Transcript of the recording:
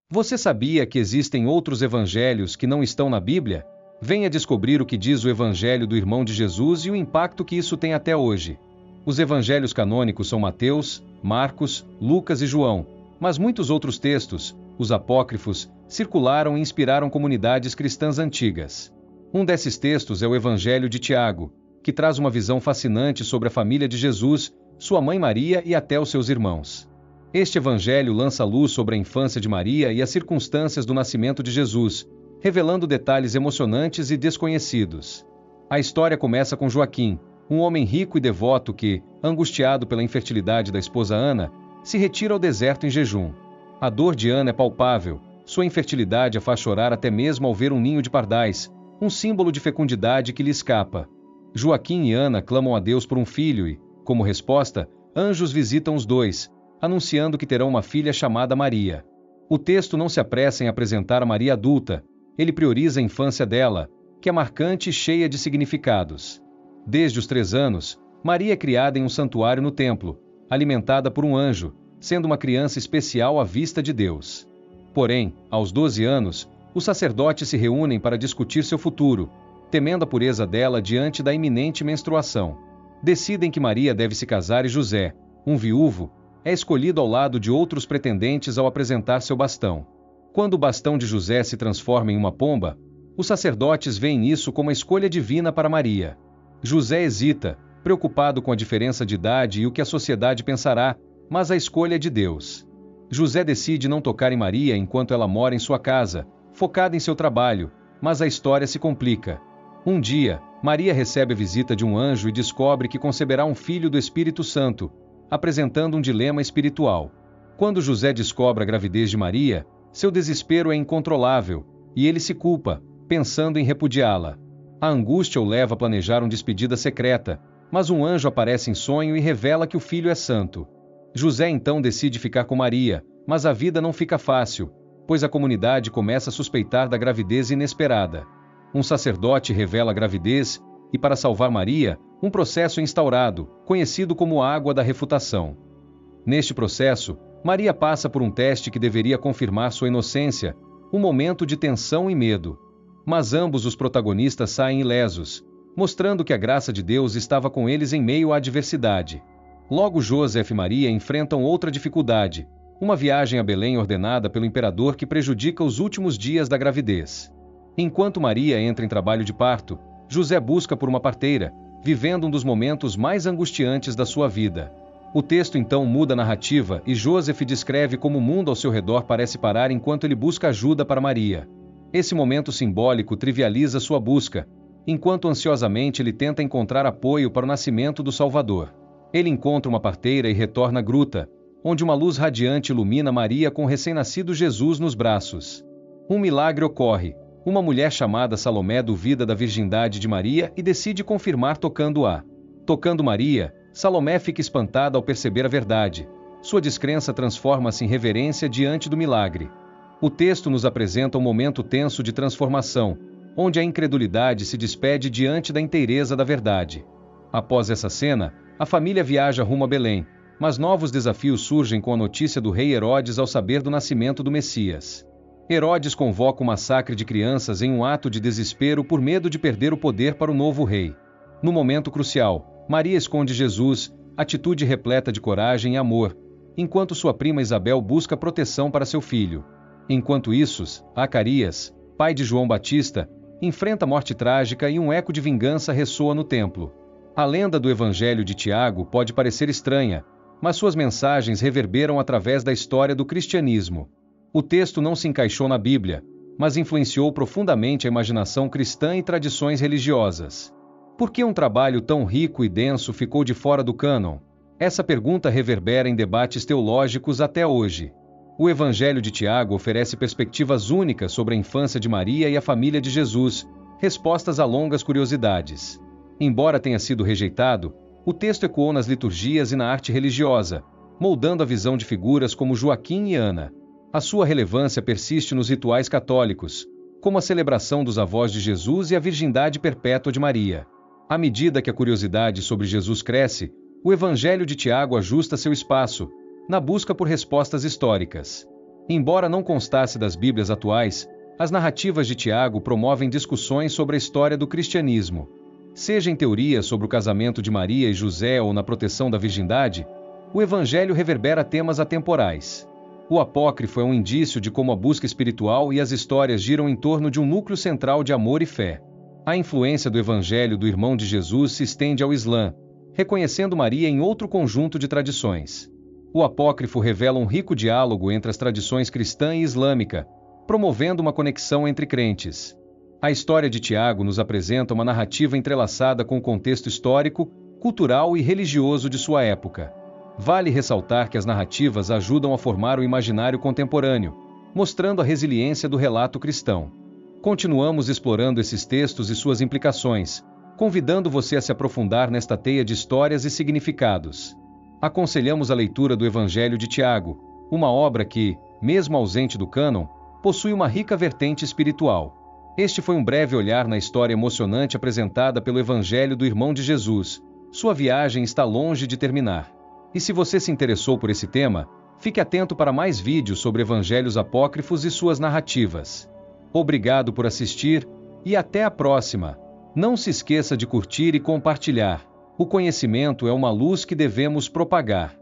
Você sabia que existem outros evangelhos que não estão na Bíblia? Venha descobrir o que diz o Evangelho do irmão de Jesus e o impacto que isso tem até hoje. Os evangelhos canônicos são Mateus, Marcos, Lucas e João, mas muitos outros textos, os apócrifos, circularam e inspiraram comunidades cristãs antigas. Um desses textos é o Evangelho de Tiago, que traz uma visão fascinante sobre a família de Jesus, sua mãe Maria e até os seus irmãos. Este evangelho lança luz sobre a infância de Maria e as circunstâncias do nascimento de Jesus, revelando detalhes emocionantes e desconhecidos. A história começa com Joaquim, um homem rico e devoto que, angustiado pela infertilidade da esposa Ana, se retira ao deserto em jejum. A dor de Ana é palpável, sua infertilidade a faz chorar até mesmo ao ver um ninho de pardais, um símbolo de fecundidade que lhe escapa. Joaquim e Ana clamam a Deus por um filho e, como resposta, anjos visitam os dois, anunciando que terão uma filha chamada Maria. O texto não se apressa em apresentar a Maria adulta, ele prioriza a infância dela, que é marcante e cheia de significados. Desde os 3 anos, Maria é criada em um santuário no templo, alimentada por um anjo, sendo uma criança especial à vista de Deus. Porém, aos 12 anos, os sacerdotes se reúnem para discutir seu futuro, temendo a pureza dela diante da iminente menstruação. Decidem que Maria deve se casar e José, um viúvo, é escolhido ao lado de outros pretendentes ao apresentar seu bastão. Quando o bastão de José se transforma em uma pomba, os sacerdotes veem isso como a escolha divina para Maria. José hesita, preocupado com a diferença de idade e o que a sociedade pensará, mas a escolha é de Deus. José decide não tocar em Maria enquanto ela mora em sua casa, focada em seu trabalho, mas a história se complica. Um dia, Maria recebe a visita de um anjo e descobre que conceberá um filho do Espírito Santo, apresentando um dilema espiritual. Quando José descobre a gravidez de Maria, seu desespero é incontrolável, e ele se culpa, pensando em repudiá-la. A angústia o leva a planejar uma despedida secreta, mas um anjo aparece em sonho e revela que o filho é santo. José então decide ficar com Maria, mas a vida não fica fácil, pois a comunidade começa a suspeitar da gravidez inesperada. Um sacerdote revela a gravidez, e para salvar Maria, um processo é instaurado, conhecido como a água da refutação. Neste processo, Maria passa por um teste que deveria confirmar sua inocência, um momento de tensão e medo. Mas ambos os protagonistas saem ilesos, mostrando que a graça de Deus estava com eles em meio à adversidade. Logo José e Maria enfrentam outra dificuldade, uma viagem a Belém ordenada pelo imperador que prejudica os últimos dias da gravidez. Enquanto Maria entra em trabalho de parto, José busca por uma parteira, vivendo um dos momentos mais angustiantes da sua vida. O texto então muda a narrativa e Joseph descreve como o mundo ao seu redor parece parar enquanto ele busca ajuda para Maria. Esse momento simbólico trivializa sua busca, enquanto ansiosamente ele tenta encontrar apoio para o nascimento do Salvador. Ele encontra uma parteira e retorna à gruta, onde uma luz radiante ilumina Maria com o recém-nascido Jesus nos braços. Um milagre ocorre. Uma mulher chamada Salomé duvida da virgindade de Maria e decide confirmar tocando-a. Tocando Maria, Salomé fica espantada ao perceber a verdade. Sua descrença transforma-se em reverência diante do milagre. O texto nos apresenta um momento tenso de transformação, onde a incredulidade se despede diante da inteireza da verdade. Após essa cena, a família viaja rumo a Belém, mas novos desafios surgem com a notícia do rei Herodes ao saber do nascimento do Messias. Herodes convoca o massacre de crianças em um ato de desespero por medo de perder o poder para o novo rei. No momento crucial, Maria esconde Jesus, atitude repleta de coragem e amor, enquanto sua prima Isabel busca proteção para seu filho. Enquanto isso, Zacarias, pai de João Batista, enfrenta morte trágica e um eco de vingança ressoa no templo. A lenda do Evangelho de Tiago pode parecer estranha, mas suas mensagens reverberam através da história do cristianismo. O texto não se encaixou na Bíblia, mas influenciou profundamente a imaginação cristã e tradições religiosas. Por que um trabalho tão rico e denso ficou de fora do cânon? Essa pergunta reverbera em debates teológicos até hoje. O Evangelho de Tiago oferece perspectivas únicas sobre a infância de Maria e a família de Jesus, respostas a longas curiosidades. Embora tenha sido rejeitado, o texto ecoou nas liturgias e na arte religiosa, moldando a visão de figuras como Joaquim e Ana. A sua relevância persiste nos rituais católicos, como a celebração dos avós de Jesus e a virgindade perpétua de Maria. À medida que a curiosidade sobre Jesus cresce, o Evangelho de Tiago ajusta seu espaço, na busca por respostas históricas. Embora não constasse das Bíblias atuais, as narrativas de Tiago promovem discussões sobre a história do cristianismo. Seja em teoria sobre o casamento de Maria e José ou na proteção da virgindade, o Evangelho reverbera temas atemporais. O apócrifo é um indício de como a busca espiritual e as histórias giram em torno de um núcleo central de amor e fé. A influência do Evangelho do irmão de Jesus se estende ao Islã, reconhecendo Maria em outro conjunto de tradições. O apócrifo revela um rico diálogo entre as tradições cristã e islâmica, promovendo uma conexão entre crentes. A história de Tiago nos apresenta uma narrativa entrelaçada com o contexto histórico, cultural e religioso de sua época. Vale ressaltar que as narrativas ajudam a formar o imaginário contemporâneo, mostrando a resiliência do relato cristão. Continuamos explorando esses textos e suas implicações, convidando você a se aprofundar nesta teia de histórias e significados. Aconselhamos a leitura do Evangelho de Tiago, uma obra que, mesmo ausente do cânon, possui uma rica vertente espiritual. Este foi um breve olhar na história emocionante apresentada pelo Evangelho do irmão de Jesus. Sua viagem está longe de terminar. E se você se interessou por esse tema, fique atento para mais vídeos sobre evangelhos apócrifos e suas narrativas. Obrigado por assistir, e até a próxima! Não se esqueça de curtir e compartilhar. O conhecimento é uma luz que devemos propagar.